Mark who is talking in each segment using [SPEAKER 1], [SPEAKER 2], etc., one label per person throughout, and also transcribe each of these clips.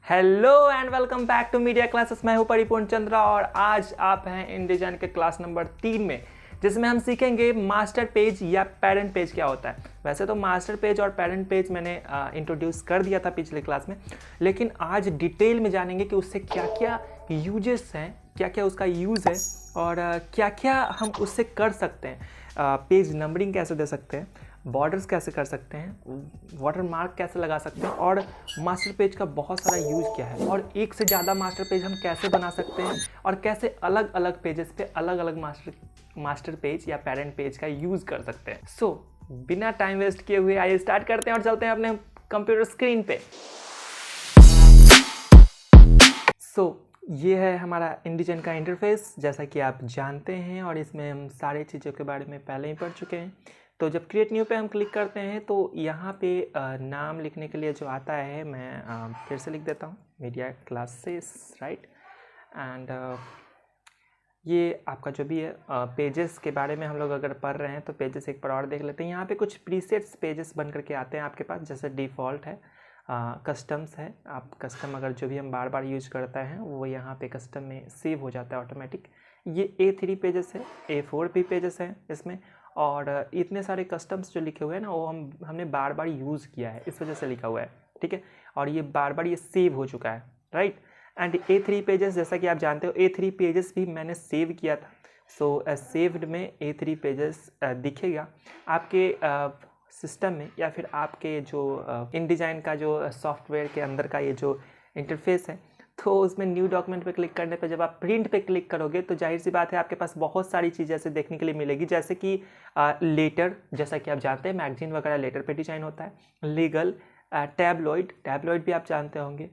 [SPEAKER 1] Hello and welcome back to Media Classes. मैं हूं परिपूर्ण चंद्रा और आज आप हैं इंडिजन के क्लास नंबर 3 में, जिसमें हम सीखेंगे मास्टर पेज या पेरेंट पेज क्या होता है। वैसे तो मास्टर पेज और पेरेंट पेज मैंने इंट्रोड्यूस कर दिया था पिछले क्लास में, लेकिन आज डिटेल में जानेंगे कि उससे क्या क्या यूजेस हैं, क्या क्या उसका यूज़ है और क्या क्या हम उससे कर सकते हैं। पेज नंबरिंग कैसे दे सकते हैं, बॉर्डर्स कैसे कर सकते हैं, वाटर मार्क कैसे लगा सकते हैं और मास्टर पेज का बहुत सारा यूज़ क्या है और एक से ज़्यादा मास्टर पेज हम कैसे बना सकते हैं और कैसे अलग अलग पेजेस पे अलग अलग मास्टर पेज या पेरेंट पेज का यूज़ कर सकते हैं। सो बिना टाइम वेस्ट किए हुए आइए स्टार्ट करते हैं और चलते हैं अपने कंप्यूटर स्क्रीन पे। ये है हमारा इंडिजन का इंटरफेस, जैसा कि आप जानते हैं, और इसमें हम सारी चीज़ों के बारे में पहले ही पढ़ चुके हैं। तो जब क्रिएट न्यू पे हम क्लिक करते हैं तो यहाँ पे नाम लिखने के लिए जो आता है, मैं फिर से लिख देता हूँ, मीडिया क्लासेस, राइट। एंड ये आपका जो भी है पेजेस के बारे में हम लोग अगर पढ़ रहे हैं तो पेजेस एक बार और देख लेते हैं। यहाँ पे कुछ प्रीसेट्स पेजेस बन करके आते हैं आपके पास, जैसे डिफ़ॉल्ट है, कस्टम्स है। आप कस्टम अगर जो भी हम बार बार यूज करता है वो यहाँ पे कस्टम में सेव हो जाता है ऑटोमेटिक। ये A3 पेजेस है, A4 भी पेजेस हैं इसमें, और इतने सारे कस्टम्स जो लिखे हुए हैं ना वो हमने बार बार यूज़ किया है, इस वजह से लिखा हुआ है, ठीक है। और ये बार बार ये सेव हो चुका है, राइट। एंड A3 पेजेस, जैसा कि आप जानते हो, A3 पेजेस भी मैंने सेव किया था। सो सेव्ड में A3 पेजेस दिखेगा आपके सिस्टम में, या फिर आपके जो InDesign का जो सॉफ्टवेयर के अंदर का ये जो इंटरफेस है, तो उसमें न्यू डॉक्यूमेंट पे क्लिक करने पे जब आप प्रिंट पे क्लिक करोगे तो जाहिर सी बात है आपके पास बहुत सारी चीज़ें ऐसे देखने के लिए मिलेगी, जैसे कि लेटर, जैसा कि आप जानते हैं मैगजीन वगैरह लेटर पे डिजाइन होता है। लीगल, टैबलॉइड भी आप जानते होंगे,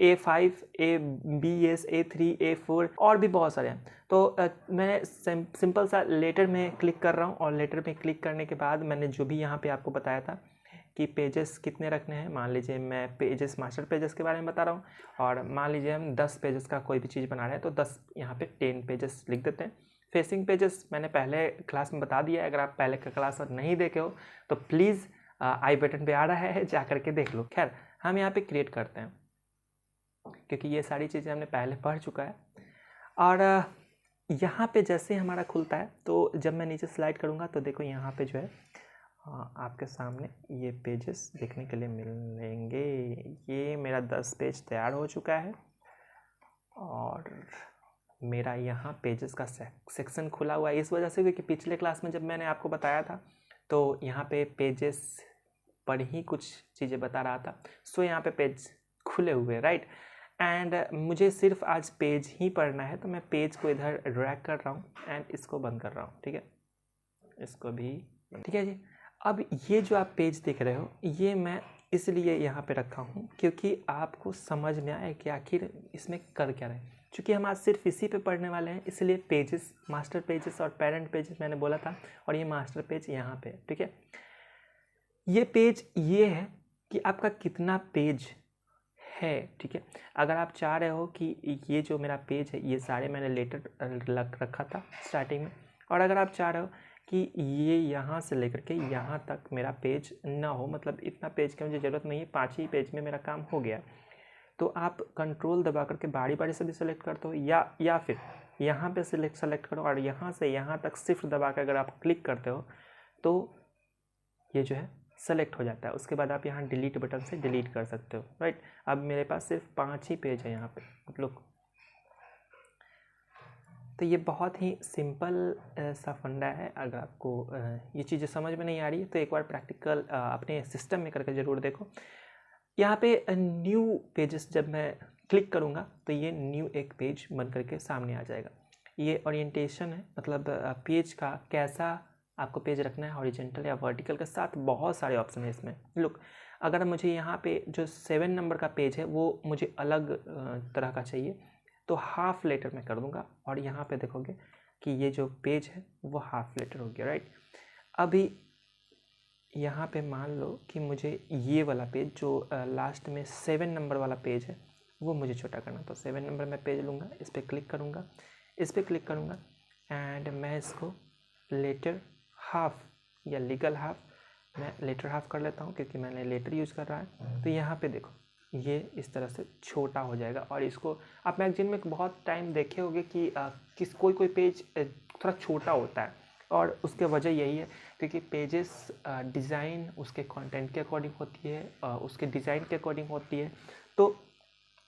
[SPEAKER 1] A5, ABS, A3, A4 और भी बहुत सारे हैं। तो मैं सिंपल सा लेटर में क्लिक कर रहा हूँ, और लेटर में क्लिक करने के बाद मैंने जो भी यहाँ पे आपको बताया था कि पेजेस कितने रखने हैं, मान लीजिए मैं पेजेस मास्टर पेजेस के बारे में बता रहा हूँ, और मान लीजिए हम 10 पेजेस का कोई भी चीज़ बना रहे हैं तो 10 यहाँ पे 10 पेजेस लिख देते हैं। फेसिंग पेजेस मैंने पहले क्लास में बता दिया है, अगर आप पहले का क्लास नहीं देखे हो तो प्लीज़ आई बटन पे आ रहा है, जा करके देख लो। खैर, हम यहाँ पे क्रिएट करते हैं क्योंकि ये सारी चीज़ें हमने पहले पढ़ चुका है। और यहाँ पे जैसे हमारा खुलता है तो जब मैं नीचे स्लाइड करूँगा तो देखो यहाँ पे जो है आपके सामने ये पेजेस देखने के लिए मिलेंगे। ये मेरा 10 पेज तैयार हो चुका है और मेरा यहाँ पेजेस का सेक्शन खुला हुआ है, इस वजह से क्योंकि पिछले क्लास में जब मैंने आपको बताया था तो यहाँ पे पेजेस पर ही कुछ चीज़ें बता रहा था। सो यहाँ पे पेज खुले हुए, राइट। एंड मुझे सिर्फ आज पेज ही पढ़ना है, तो मैं पेज को इधर ड्रैग कर रहा हूँ एंड इसको बंद कर रहा हूँ, ठीक है। इसको भी, ठीक है जी। अब ये जो आप पेज देख रहे हो ये मैं इसलिए यहाँ पे रखा हूँ क्योंकि आपको समझ में आए कि आखिर इसमें कर क्या रहे हैं। चूँकि हम आज सिर्फ इसी पे पढ़ने वाले हैं, इसलिए पेजेस, मास्टर पेजेस और पेरेंट पेजेस मैंने बोला था, और ये मास्टर पेज यहाँ पे, ठीक है। ये पेज ये है कि आपका कितना पेज है, ठीक है। अगर आप चाह रहे हो कि ये जो मेरा पेज है ये सारे मैंने लेटर रखा था स्टार्टिंग में, और अगर आप चाह रहे हो कि ये यहाँ से लेकर के यहाँ तक मेरा पेज ना हो, मतलब इतना पेज की मुझे ज़रूरत नहीं है, 5 ही पेज में मेरा काम हो गया, तो आप कंट्रोल दबा करके बारी बारी से भी सेलेक्ट करते हो, या फिर यहाँ पे सेलेक्ट करो और यहाँ से यहाँ तक शिफ्ट दबा कर अगर आप क्लिक करते हो तो ये जो है सेलेक्ट हो जाता है। उसके बाद आप यहाँ डिलीट बटन से डिलीट कर सकते हो, राइट। अब मेरे पास सिर्फ 5 ही पेज है यहाँ पे, आप लोग। तो ये बहुत ही सिंपल सा फंडा है। अगर आपको ये चीज़ें समझ में नहीं आ रही है तो एक बार प्रैक्टिकल अपने सिस्टम में करके ज़रूर देखो। यहाँ पे न्यू पेजेस जब मैं क्लिक करूँगा तो ये न्यू एक पेज बन करके सामने आ जाएगा। ये ओरिएंटेशन है, मतलब पेज का कैसा आपको पेज रखना है, हॉरिजेंटल या वर्टिकल के साथ बहुत सारे ऑप्शन है इसमें। लुक, अगर मुझे यहाँ पे जो 7 नंबर का पेज है वो मुझे अलग तरह का चाहिए तो हाफ लेटर में कर दूंगा, और यहाँ पे देखोगे कि ये जो पेज है वो हाफ लेटर हो गया, राइट। अभी यहाँ पे मान लो कि मुझे ये वाला पेज जो लास्ट में 7 नंबर वाला पेज है वो मुझे छोटा करना, तो 7 नंबर में पेज लूँगा, इस पर क्लिक करूँगा, एंड मैं इसको लेटर हाफ या लीगल हाफ, मैं लेटर हाफ कर लेता हूँ क्योंकि मैंने लेटर यूज़ कर रहा है। तो यहाँ पे देखो ये इस तरह से छोटा हो जाएगा। और इसको आप मैगजीन में बहुत टाइम देखे होंगे कि कोई पेज थोड़ा छोटा होता है, और उसके वजह यही है क्योंकि पेजेस डिज़ाइन उसके कंटेंट के अकॉर्डिंग होती है, उसके डिज़ाइन के अकॉर्डिंग होती है। तो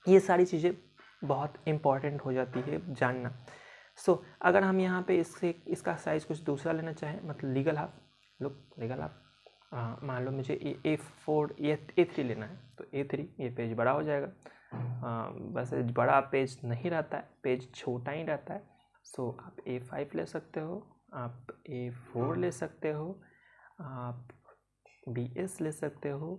[SPEAKER 1] ये सारी चीज़ें बहुत इम्पॉर्टेंट हो जाती है जानना। सो अगर हम यहाँ पे इसका साइज़ कुछ दूसरा लेना चाहें, मतलब लीगल हाफ मान लो मुझे A4 या A3 लेना है, तो A3 ये पेज बड़ा हो जाएगा। बस बड़ा पेज नहीं रहता है, पेज छोटा ही रहता है। सो आप A5 ले सकते हो, आप A4 ले सकते हो, आप BS ले सकते हो,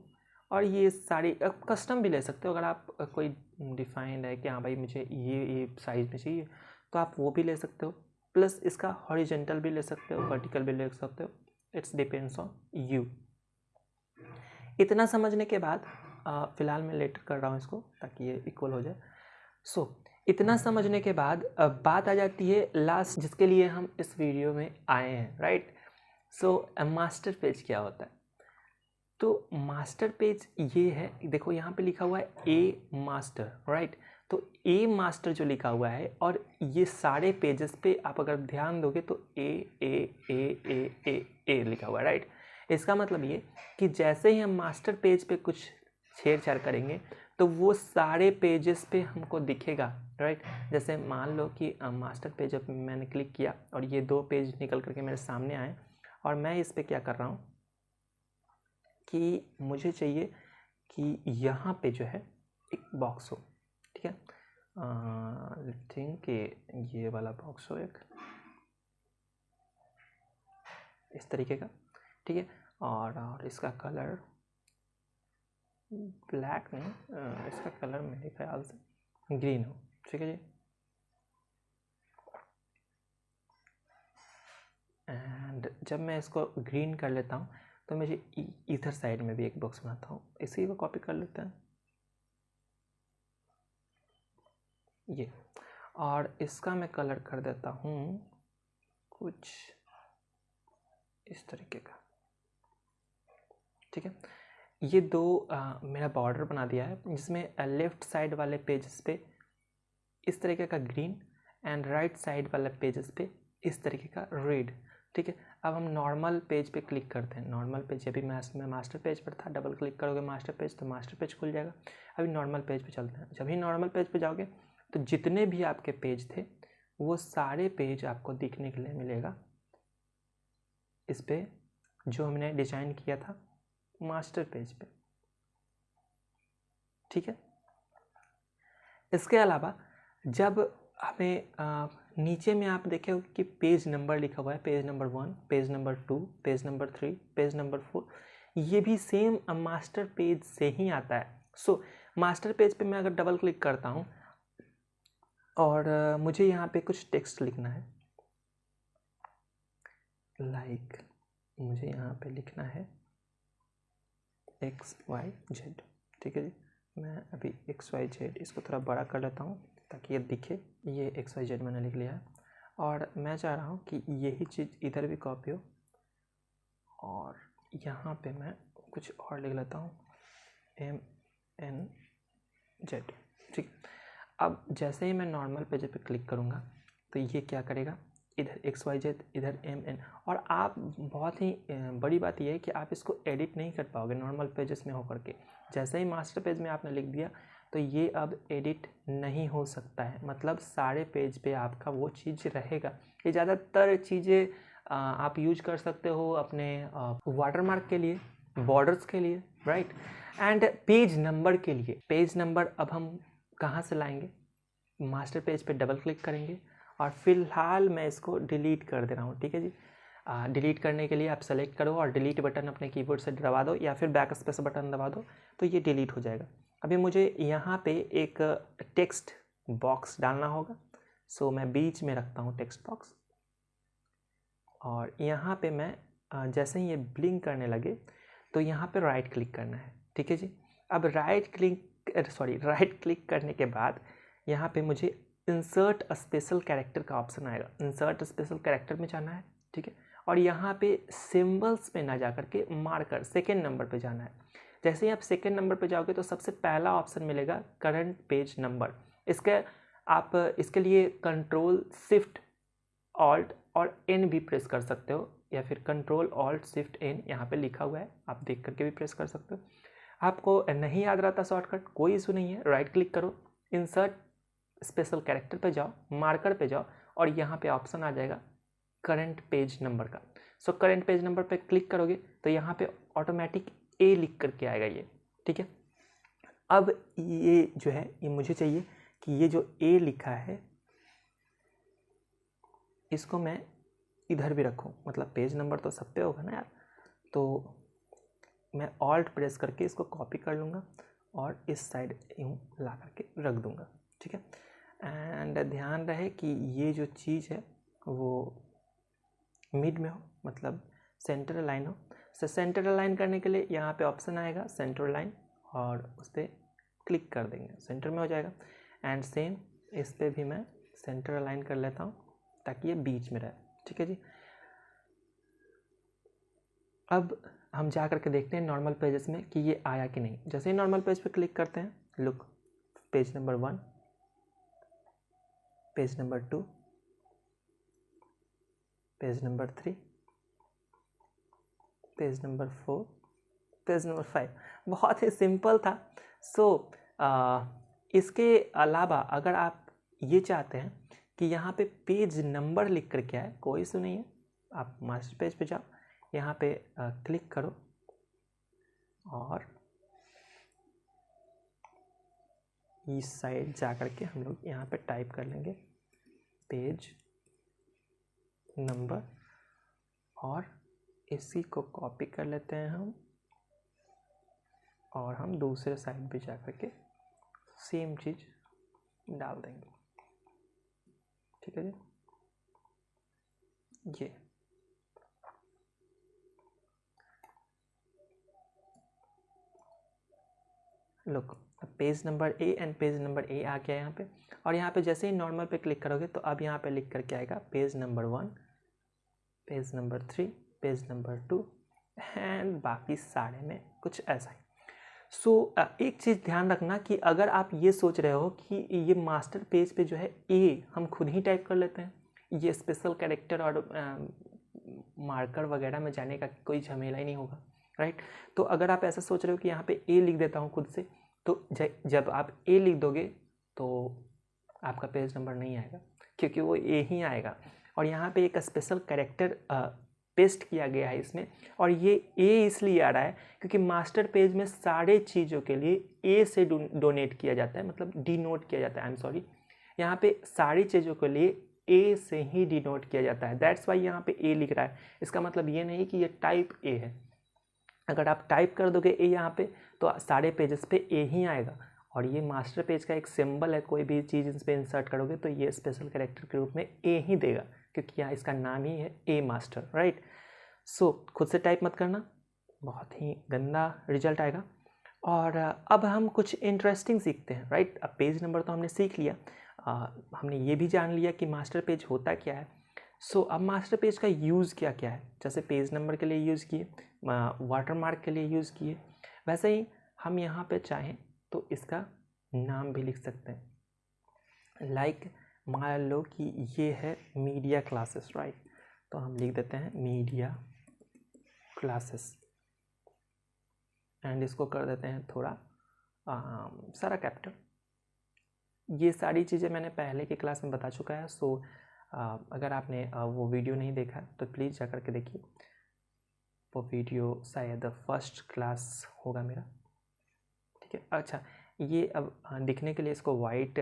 [SPEAKER 1] और ये सारी आप कस्टम भी ले सकते हो। अगर आप कोई डिफाइंड है कि हाँ भाई मुझे ये साइज़ में चाहिए, तो आप वो भी ले सकते हो। प्लस इसका हॉरिजेंटल भी ले सकते हो, वर्टिकल भी ले सकते हो, इट्स डिपेंड्स ऑन यू। इतना समझने के बाद फ़िलहाल मैं लेटर कर रहा हूँ इसको ताकि ये इक्वल हो जाए। सो इतना समझने के बाद बात आ जाती है लास्ट जिसके लिए हम इस वीडियो में आए हैं, राइट। सो मास्टर पेज क्या होता है? तो मास्टर पेज ये है, देखो यहाँ पे लिखा हुआ है ए मास्टर, राइट। तो ए मास्टर जो लिखा हुआ है, और ये सारे पेजेस पे आप अगर ध्यान दोगे तो ए ए ए ए ए ए लिखा हुआ है, राइट। इसका मतलब ये कि जैसे ही हम मास्टर पेज पे कुछ छेड़छाड़ करेंगे तो वो सारे पेजेस पे हमको दिखेगा, राइट। जैसे मान लो कि मास्टर पेज पे मैंने क्लिक किया और ये 2 पेज निकल करके मेरे सामने आए, और मैं इस पे क्या कर रहा हूँ कि मुझे चाहिए कि यहाँ पे जो है एक बॉक्स हो, ठीक है। थिंक कि ये वाला बॉक्स हो एक इस तरीके का, ठीक है। और इसका कलर ब्लैक नहीं, इसका कलर मेरे ख्याल से ग्रीन हो, ठीक है जी। एंड जब मैं इसको ग्रीन कर लेता हूँ तो मुझे इधर साइड में भी एक बॉक्स बनाता हूँ, इसी को कॉपी कर लेते हैं ये, और इसका मैं कलर कर देता हूँ कुछ इस तरीके का, ठीक है। ये 2 मेरा बॉर्डर बना दिया है जिसमें लेफ़्ट साइड वाले पेजेस पे इस तरीके का ग्रीन एंड राइट साइड वाले पेजेस पे इस तरीके का रेड, ठीक है। अब हम नॉर्मल पेज पे क्लिक करते हैं। नॉर्मल पेज अभी मैं मास्टर पेज पर था, डबल क्लिक करोगे मास्टर पेज तो मास्टर पेज खुल जाएगा। अभी नॉर्मल पेज पे चलते हैं। जब ही नॉर्मल पेज पे जाओगे तो जितने भी आपके पेज थे वो सारे पेज आपको दिखने के लिए मिलेगा इस पे जो हमने डिज़ाइन किया था मास्टर पेज पे, ठीक है। इसके अलावा जब हमें नीचे में आप देखे हो कि पेज नंबर लिखा हुआ है, page number 1, page number 2, page number 3, page number 4, ये भी सेम मास्टर पेज से ही आता है। सो मास्टर पेज पे मैं अगर डबल क्लिक करता हूँ और मुझे यहाँ पे कुछ टेक्स्ट लिखना है, लाइक मुझे यहाँ पे लिखना है XYZ, ठीक है जी। मैं अभी XYZ इसको थोड़ा बड़ा कर लेता हूँ ताकि ये दिखे। ये XYZ मैंने लिख लिया है, और मैं चाह रहा हूँ कि यही चीज़ इधर भी कॉपी हो, और यहाँ पे मैं कुछ और लिख लेता हूँ MNZ, ठीक। अब जैसे ही मैं नॉर्मल पेज पे क्लिक करूँगा तो ये क्या करेगा, इधर XYZ, इधर MN। और आप बहुत ही बड़ी बात यह है कि आप इसको एडिट नहीं कर पाओगे नॉर्मल पेजेस में होकर के। जैसे ही मास्टर पेज में आपने लिख दिया तो ये अब एडिट नहीं हो सकता है, मतलब सारे पेज पे आपका वो चीज़ रहेगा। ये ज़्यादातर चीज़ें आप यूज कर सकते हो अपने वाटरमार्क के लिए, बॉर्डर्स के लिए, राइट, एंड पेज नंबर के लिए। पेज नंबर अब हम कहाँ से लाएंगे, मास्टर पेज पे डबल क्लिक करेंगे, और फिलहाल मैं इसको डिलीट कर दे रहा हूँ, ठीक है जी। डिलीट करने के लिए आप सेलेक्ट करो और डिलीट बटन अपने कीबोर्ड से दबा दो, या फिर बैक स्पेस बटन दबा दो तो ये डिलीट हो जाएगा। अभी मुझे यहाँ पे एक टेक्स्ट बॉक्स डालना होगा, सो मैं बीच में रखता हूँ टेक्स्ट बॉक्स, और यहाँ पे मैं जैसे ही ये ब्लिंक करने लगे तो यहाँ पे राइट क्लिक करना है, ठीक है जी। अब राइट क्लिक करने के बाद यहाँ पे मुझे इंसर्ट स्पेशल कैरेक्टर का ऑप्शन आएगा। इंसर्ट स्पेशल कैरेक्टर में जाना है, ठीक है, और यहाँ पे सिंबल्स पे ना जा करके मार्कर सेकेंड नंबर पे जाना है। जैसे ही आप सेकेंड नंबर पे जाओगे तो सबसे पहला ऑप्शन मिलेगा करंट पेज नंबर। आप इसके लिए कंट्रोल शिफ्ट ऑल्ट और एन भी प्रेस कर सकते हो, या फिर कंट्रोल ऑल्ट शिफ्ट एन यहाँ पे लिखा हुआ है, आप देख करके भी प्रेस कर सकते हो। आपको नहीं याद रहता शॉर्टकट, कोई इशू नहीं है, राइट क्लिक करो, इंसर्ट स्पेशल कैरेक्टर पे जाओ, मार्कर पे जाओ और यहाँ पे ऑप्शन आ जाएगा करंट पेज नंबर का। सो करंट पेज नंबर पे क्लिक करोगे तो यहाँ पे ऑटोमेटिक ए लिख करके आएगा ये, ठीक है। अब ये जो है ये मुझे चाहिए कि ये जो ए लिखा है इसको मैं इधर भी रखूँ, मतलब पेज नंबर तो सब पे होगा ना यार, तो मैं ऑल्ट प्रेस करके इसको कॉपी कर लूँगा और इस साइड यूँ ला करके रख दूँगा, ठीक है। एंड ध्यान रहे कि ये जो चीज़ है वो मिड में हो, मतलब सेंटर अलाइन हो। सो सेंटर अलाइन करने के लिए यहाँ पे ऑप्शन आएगा सेंटर अलाइन और उस पर क्लिक कर देंगे, सेंटर में हो जाएगा। एंड सेम इस पर भी मैं सेंटर अलाइन कर लेता हूँ ताकि ये बीच में रहे, ठीक है जी। अब हम जा करके देखते हैं नॉर्मल पेजेस में कि ये आया कि नहीं। जैसे ही नॉर्मल पेज पे क्लिक करते हैं, look page number 1, page number 2, page number 3, page number 4, page number 5। बहुत ही सिंपल था। सो इसके अलावा अगर आप ये चाहते हैं कि यहाँ पे पेज नंबर लिख कर के आए, कोई इशू नहीं है, आप मास्टर पेज पे जाओ, यहाँ पे क्लिक करो और इस साइड जा कर के हम लोग यहाँ पे टाइप कर लेंगे पेज नंबर और इसी को कॉपी कर लेते हैं हम और हम दूसरे साइड पे जा कर के सेम चीज़ डाल देंगे, ठीक है जी। ये look page number A and page number A आ गया यहाँ पे, और यहाँ पे जैसे ही नॉर्मल पे क्लिक करोगे तो अब यहाँ पे लिख करके आएगा page number 1, page number 3, page number 2 and बाकी सारे में कुछ ऐसा ही। सो एक चीज़ ध्यान रखना कि अगर आप ये सोच रहे हो कि ये मास्टर पेज पे जो है ए हम खुद ही टाइप कर लेते हैं, ये स्पेशल कैरेक्टर और मार्कर वगैरह में जाने का कोई झमेला ही नहीं होगा, राइट। तो अगर आप ऐसा सोच रहे हो कि यहाँ पे ए लिख देता हूँ खुद से, तो जब आप ए लिख दोगे तो आपका पेज नंबर नहीं आएगा, क्योंकि वो ए ही आएगा। और यहाँ पे एक स्पेशल कैरेक्टर पेस्ट किया गया है इसमें, और ये ए इसलिए आ रहा है क्योंकि मास्टर पेज में सारे चीज़ों के लिए ए से डोनेट किया जाता है, मतलब डिनोट किया जाता है, आई एम सॉरी, यहाँ पे सारी चीज़ों के लिए ए से ही डिनोट किया जाता है। दैट्स वाई यहाँ पे ए लिख रहा है। इसका मतलब ये नहीं कि ये टाइप ए है। अगर आप टाइप कर दोगे ए यहाँ पे तो सारे पेजेस पे ए ही आएगा, और ये मास्टर पेज का एक सिंबल है, कोई भी चीज़ इस पर इंसर्ट करोगे तो ये स्पेशल कैरेक्टर के रूप में ए ही देगा, क्योंकि यहाँ इसका नाम ही है ए मास्टर, राइट। सो खुद से टाइप मत करना, बहुत ही गंदा रिजल्ट आएगा। और अब हम कुछ इंटरेस्टिंग सीखते हैं, राइट। अब पेज नंबर तो हमने सीख लिया, हमने ये भी जान लिया कि मास्टर पेज होता क्या है। सो अब मास्टर पेज का यूज़ क्या क्या है, जैसे पेज नंबर के लिए यूज़ किए, वाटरमार्क के लिए यूज़ किए, वैसे ही हम यहाँ पे चाहें तो इसका नाम भी लिख सकते हैं। लाइक मान लो कि ये है मीडिया क्लासेस, राइट, तो हम लिख देते हैं मीडिया क्लासेस एंड इसको कर देते हैं थोड़ा सारा कैपिटल। ये सारी चीज़ें मैंने पहले की क्लास में बता चुका है। सो अगर आपने वो वीडियो नहीं देखा तो प्लीज़ जा कर के देखिए, वो वीडियो शायद फर्स्ट क्लास होगा मेरा, ठीक है। अच्छा, ये अब दिखने के लिए इसको वाइट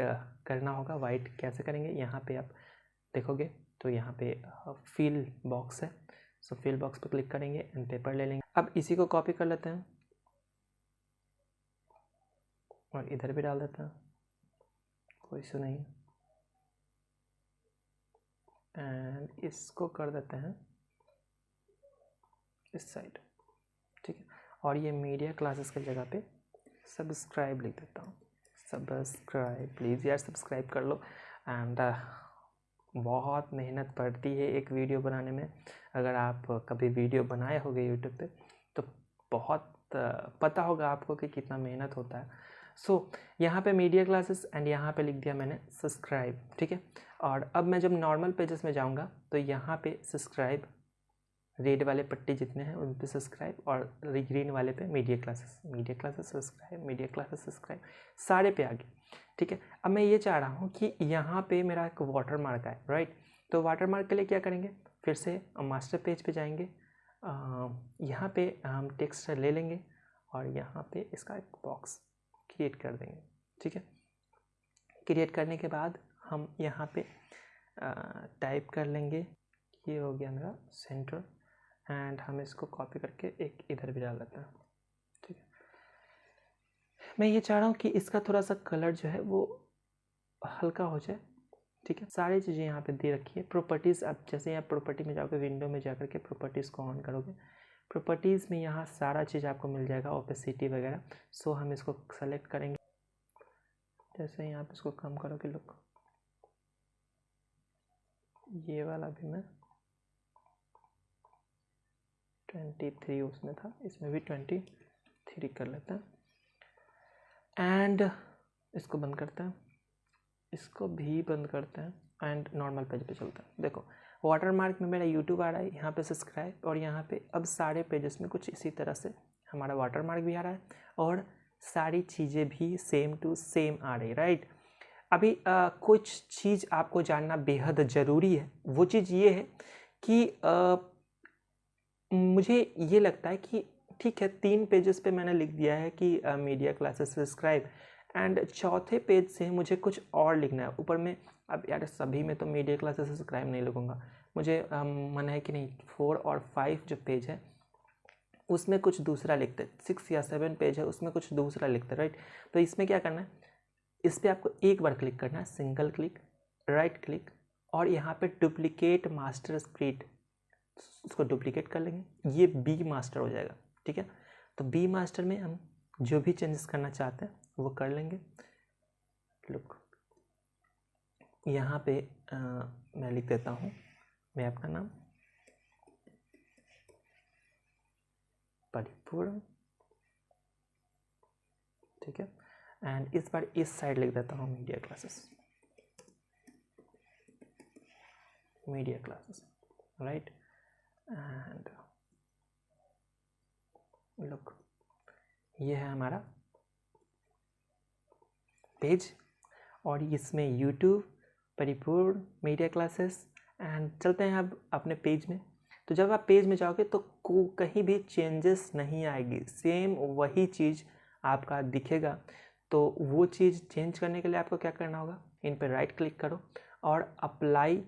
[SPEAKER 1] करना होगा। वाइट कैसे करेंगे, यहाँ पे आप देखोगे तो यहाँ पे फिल बॉक्स है, सो फिल बॉक्स पर क्लिक करेंगे एंड पेपर ले लेंगे। अब इसी को कॉपी कर लेते हैं और इधर भी डाल देते हैं, कोई इशू नहीं। एंड इसको कर देते हैं इस साइड, ठीक है। और ये मीडिया क्लासेस की जगह पे सब्सक्राइब लिख देता हूँ, सब्सक्राइब, प्लीज़ यार सब्सक्राइब कर लो। एंड बहुत मेहनत पड़ती है एक वीडियो बनाने में। अगर आप कभी वीडियो बनाए होगे यूट्यूब पे तो बहुत पता होगा आपको कि कितना मेहनत होता है। सो यहाँ पे मीडिया क्लासेस एंड यहाँ पे लिख दिया मैंने सब्सक्राइब, ठीक है। और अब मैं जब नॉर्मल पेजेस में जाऊँगा तो यहाँ पे सब्सक्राइब, रेड वाले पट्टी जितने हैं उन पे सब्सक्राइब, और ग्रीन वाले पे media classes subscribe, media classes subscribe, सारे पे आ गए, ठीक है। अब मैं ये चाह रहा हूँ कि यहाँ पे मेरा एक वाटर मार्क है, राइट। तो वाटर मार्क के लिए क्या करेंगे, फिर से मास्टर पेज पे जाएंगे, यहाँ पे हम टेक्स्ट ले लेंगे और यहाँ पे इसका एक बॉक्स क्रिएट कर देंगे, ठीक है। क्रिएट करने के बाद हम यहाँ पे टाइप कर लेंगे, ये हो गया मेरा सेंटर, एंड हम इसको कॉपी करके एक इधर भी डाल देते हैं, ठीक है। मैं ये चाह रहा हूँ कि इसका थोड़ा सा कलर जो है वो हल्का हो जाए, ठीक है। सारी चीज़ें यहाँ पे दे रखी है। प्रॉपर्टीज़, आप जैसे आप प्रॉपर्टी में जाओगे, विंडो में जाकर के प्रॉपर्टीज़ को ऑन करोगे, प्रॉपर्टीज़ में यहाँ सारा चीज़ आपको मिल जाएगा, ओपेसिटी वगैरह। सो हम इसको सेलेक्ट करेंगे, जैसे ही आप इसको कम करोगे, लुक ये वाला भी मैं 23 उसमें था, इसमें भी 23 कर लेते हैं, एंड इसको बंद करते हैं, इसको भी बंद करते हैं, एंड नॉर्मल पेज पे चलता है। देखो वाटर मार्क में मेरा यूट्यूब आ रहा है, यहाँ पे सब्सक्राइब, और यहाँ पे अब सारे पेजेस में कुछ इसी तरह से हमारा वाटर मार्क भी आ रहा है और सारी चीज़ें भी सेम टू सेम आ रही, राइट। अभी कुछ चीज़ आपको जानना बेहद ज़रूरी है। वो चीज़ ये है कि मुझे ये लगता है कि ठीक है, 3 पेजेस पे मैंने लिख दिया है कि मीडिया क्लासेस सब्सक्राइब, एंड चौथे पेज से मुझे कुछ और लिखना है ऊपर में। अब यार सभी में तो मीडिया क्लासेस सब्सक्राइब नहीं लिखूँगा, मुझे मन है कि नहीं 4 और 5 जो पेज है उसमें कुछ दूसरा लिखते, 6 या 7 पेज है उसमें कुछ दूसरा लिखते, राइट। तो इसमें क्या करना है, इस पर आपको एक बार क्लिक करना है, सिंगल क्लिक, राइट क्लिक, और यहाँ पे डुप्लीकेट मास्टर स्क्रीन, उसको डुप्लीकेट कर लेंगे, ये बी मास्टर हो जाएगा, ठीक है। तो बी मास्टर में हम जो भी चेंजेस करना चाहते हैं वो कर लेंगे। लुक यहाँ पे मैं लिख देता हूँ मैं अपना नाम परिपूर्ण, ठीक है। एंड इस बार इस साइड लिख देता हूँ media classes, right. And look ये है हमारा पेज, और इसमें यूट्यूब, परिपूर्ण, मीडिया क्लासेस, एंड चलते हैं अब अपने पेज में। तो जब आप पेज में जाओगे तो कहीं भी चेंजेस नहीं आएगी, सेम वही चीज़ आपका दिखेगा। तो वो चीज़ चेंज करने के लिए आपको क्या करना होगा, इन पर राइट क्लिक करो और अप्लाई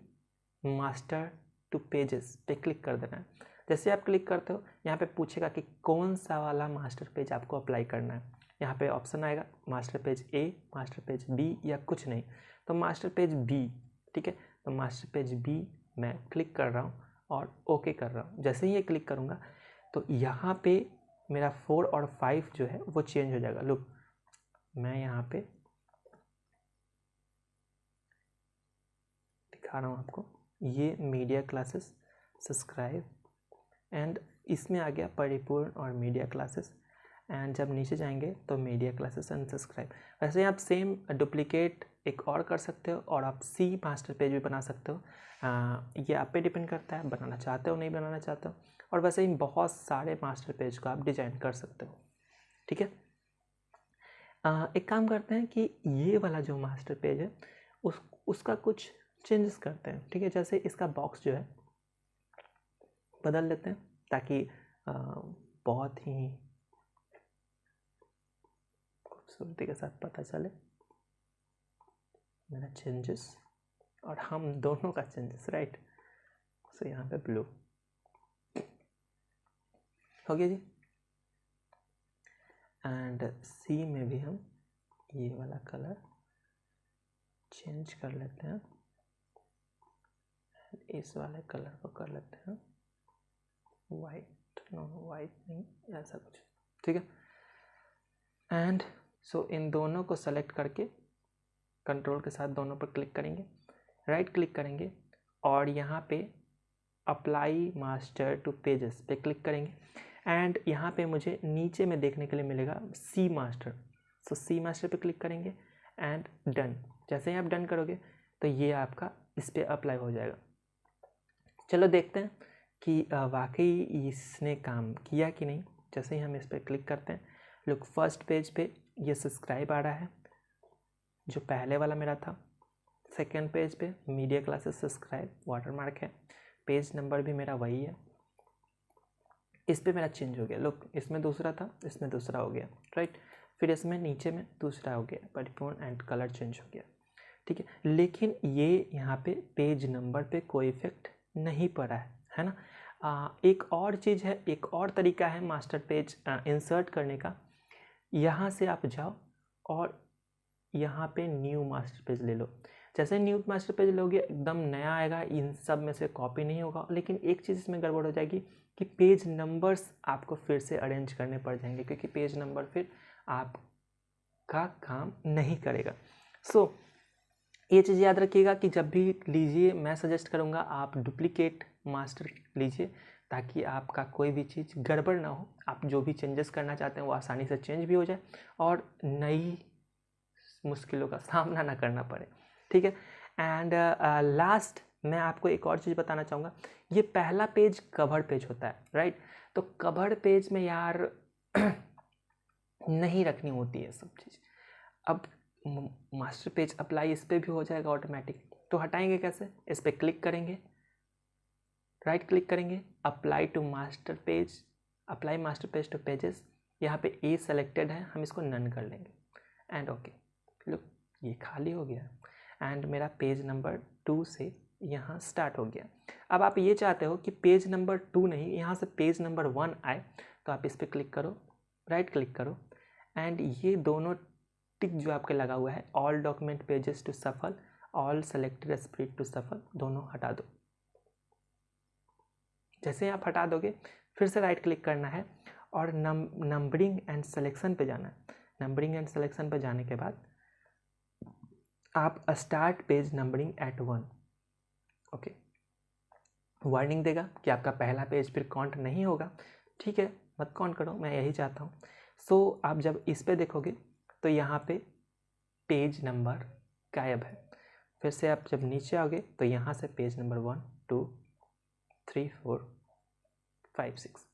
[SPEAKER 1] मास्टर टू पेजेस पे क्लिक कर देना है। जैसे आप क्लिक करते हो यहाँ पे पूछेगा कि कौन सा वाला मास्टर पेज आपको अप्लाई करना है। यहाँ पे ऑप्शन आएगा मास्टर पेज ए, मास्टर पेज बी, या कुछ नहीं, तो मास्टर पेज बी, ठीक है। तो मास्टर पेज बी मैं क्लिक कर रहा हूँ और ओके कर रहा हूँ। जैसे ही ये क्लिक करूँगा तो यहाँ पे मेरा 4 और 5 जो है वो चेंज हो जाएगा। लुक मैं यहाँ पे दिखा रहा हूँ आपको, ये मीडिया क्लासेस सब्सक्राइब, एंड इसमें आ गया परिपूर्ण और मीडिया क्लासेस, एंड जब नीचे जाएंगे तो मीडिया क्लासेस एंड सब्सक्राइब। वैसे ही आप सेम डुप्लीकेट एक और कर सकते हो, और आप सी मास्टर पेज भी बना सकते हो। ये आप पे डिपेंड करता है बनाना चाहते हो नहीं बनाना चाहते हो, और वैसे ही बहुत सारे मास्टर पेज को आप डिजाइन कर सकते हो, ठीक है। एक काम करते हैं कि ये वाला जो मास्टर पेज है उसका कुछ चेंजेस करते हैं, ठीक है। जैसे इसका बॉक्स जो है बदल देते हैं ताकि बहुत ही खूबसूरती के साथ पता चले मेरा चेंजेस और हम दोनों का चेंजेस, राइट। सो यहाँ पे ब्लू हो गया जी। एंड सी में भी हम ये वाला कलर चेंज कर लेते हैं, इस वाले कलर को कर लेते हैं वाइट, नो वाइट नहीं, ऐसा कुछ, ठीक है। एंड सो इन दोनों को सेलेक्ट करके कंट्रोल के साथ दोनों पर क्लिक करेंगे, राइट क्लिक करेंगे, और यहाँ पे अप्लाई मास्टर टू पेजेस पे क्लिक करेंगे। एंड यहाँ पे मुझे नीचे में देखने के लिए मिलेगा सी मास्टर। सो सी मास्टर पे क्लिक करेंगे एंड डन। जैसे ही आप डन करोगे तो ये आपका इस पर अप्लाई हो जाएगा। चलो देखते हैं कि वाकई इसने काम किया कि नहीं। जैसे ही हम इस पर क्लिक करते हैं, लुक फर्स्ट पेज पे ये सब्सक्राइब आ रहा है जो पहले वाला मेरा था। सेकंड पेज पे मीडिया क्लासेस सब्सक्राइब वाटरमार्क है। पेज नंबर भी मेरा वही है। इस पे मेरा चेंज हो गया, लुक इसमें दूसरा था, इसमें दूसरा हो गया, राइट। फिर इसमें नीचे में दूसरा हो गया, परिपूर्ण एंड कलर चेंज हो गया, ठीक है। लेकिन ये यहाँ पे पेज नंबर पे कोई इफेक्ट नहीं पड़ा है ना। एक और चीज़ है, एक और तरीका है मास्टर पेज इंसर्ट करने का। यहाँ से आप जाओ और यहाँ पे न्यू मास्टर पेज ले लो। जैसे न्यू मास्टर पेज लोगे एकदम नया आएगा, इन सब में से कॉपी नहीं होगा। लेकिन एक चीज़ इसमें गड़बड़ हो जाएगी कि पेज नंबर्स आपको फिर से अरेंज करने पड़ जाएंगे, क्योंकि पेज नंबर फिर आपका काम नहीं करेगा। सो ये चीज़ याद रखिएगा कि जब भी लीजिए, मैं सजेस्ट करूँगा आप डुप्लीकेट मास्टर लीजिए, ताकि आपका कोई भी चीज़ गड़बड़ ना हो। आप जो भी चेंजेस करना चाहते हैं वो आसानी से चेंज भी हो जाए और नई मुश्किलों का सामना ना करना पड़े, ठीक है। एंड लास्ट मैं आपको एक और चीज़ बताना चाहूँगा। ये पहला पेज कवर पेज होता है, राइट। तो कवर पेज में यार नहीं रखनी होती है सब चीज़। अब मास्टर पेज अप्लाई इस पर भी हो जाएगा ऑटोमेटिक। तो हटाएंगे कैसे? इस पर क्लिक करेंगे, राइट क्लिक करेंगे, apply to master page, apply master page to pages. यहाँ पे ए सेलेक्टेड है, हम इसको नन कर लेंगे एंड ओके। लुक ये खाली हो गया एंड मेरा पेज नंबर 2 से यहाँ स्टार्ट हो गया। अब आप ये चाहते हो कि पेज नंबर 2 नहीं, यहाँ से पेज नंबर 1 आए, तो आप इस पर क्लिक करो, राइट क्लिक करो एंड ये दोनों टिक जो आपके लगा हुआ है, ऑल डॉक्यूमेंट पेजेस टू सफल, ऑल सेलेक्टेड स्प्रेड टू सफल, दोनों हटा दो। जैसे आप हटा दोगे फिर से राइट क्लिक करना है और नंबरिंग एंड सिलेक्शन पे जाना है। नंबरिंग एंड सिलेक्शन पे जाने के बाद आप start page numbering at 1, okay. Warning देगा कि आपका पहला पेज फिर काउंट नहीं होगा, ठीक है, मत काउंट करो, मैं यही चाहता हूँ। सो आप जब इस पे देखोगे तो यहाँ पे पेज नंबर गायब है। फिर से आप जब नीचे आओगे तो यहाँ से पेज नंबर 1 2 3 4 5 6।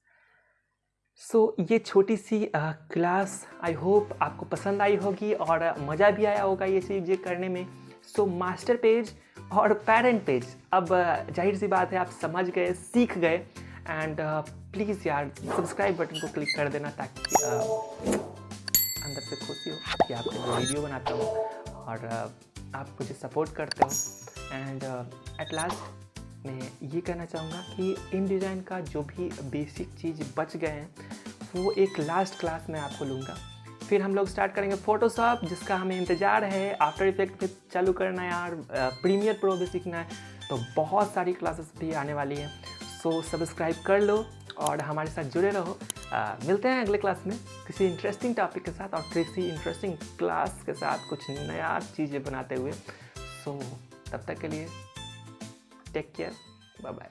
[SPEAKER 1] सो ये छोटी सी क्लास आई होप आपको पसंद आई होगी और मज़ा भी आया होगा ये चीज़ करने में। सो मास्टर पेज और पेरेंट पेज अब जाहिर सी बात है आप समझ गए, सीख गए। एंड प्लीज़ यार सब्सक्राइब बटन को क्लिक कर देना, ताकि अंदर से खुशी हो कि आपको जो वीडियो बनाता हूँ और आप मुझे सपोर्ट करते हो। एंड एट लास्ट मैं ये कहना चाहूँगा कि इन डिज़ाइन का जो भी बेसिक चीज़ बच गए हैं वो एक लास्ट क्लास में आपको लूँगा। फिर हम लोग स्टार्ट करेंगे फोटोशॉप, जिसका हमें इंतज़ार है। आफ्टर इफेक्ट भी चालू करना है यार, प्रीमियर प्रो भी सीखना है, तो बहुत सारी क्लासेस भी आने वाली हैं। सो सब्सक्राइब कर लो और हमारे साथ जुड़े रहो। मिलते हैं अगले क्लास में किसी इंटरेस्टिंग टॉपिक के साथ और किसी इंटरेस्टिंग क्लास के साथ कुछ नया चीज़ें बनाते हुए। सो तब तक के लिए टेक केयर, बाय बाय।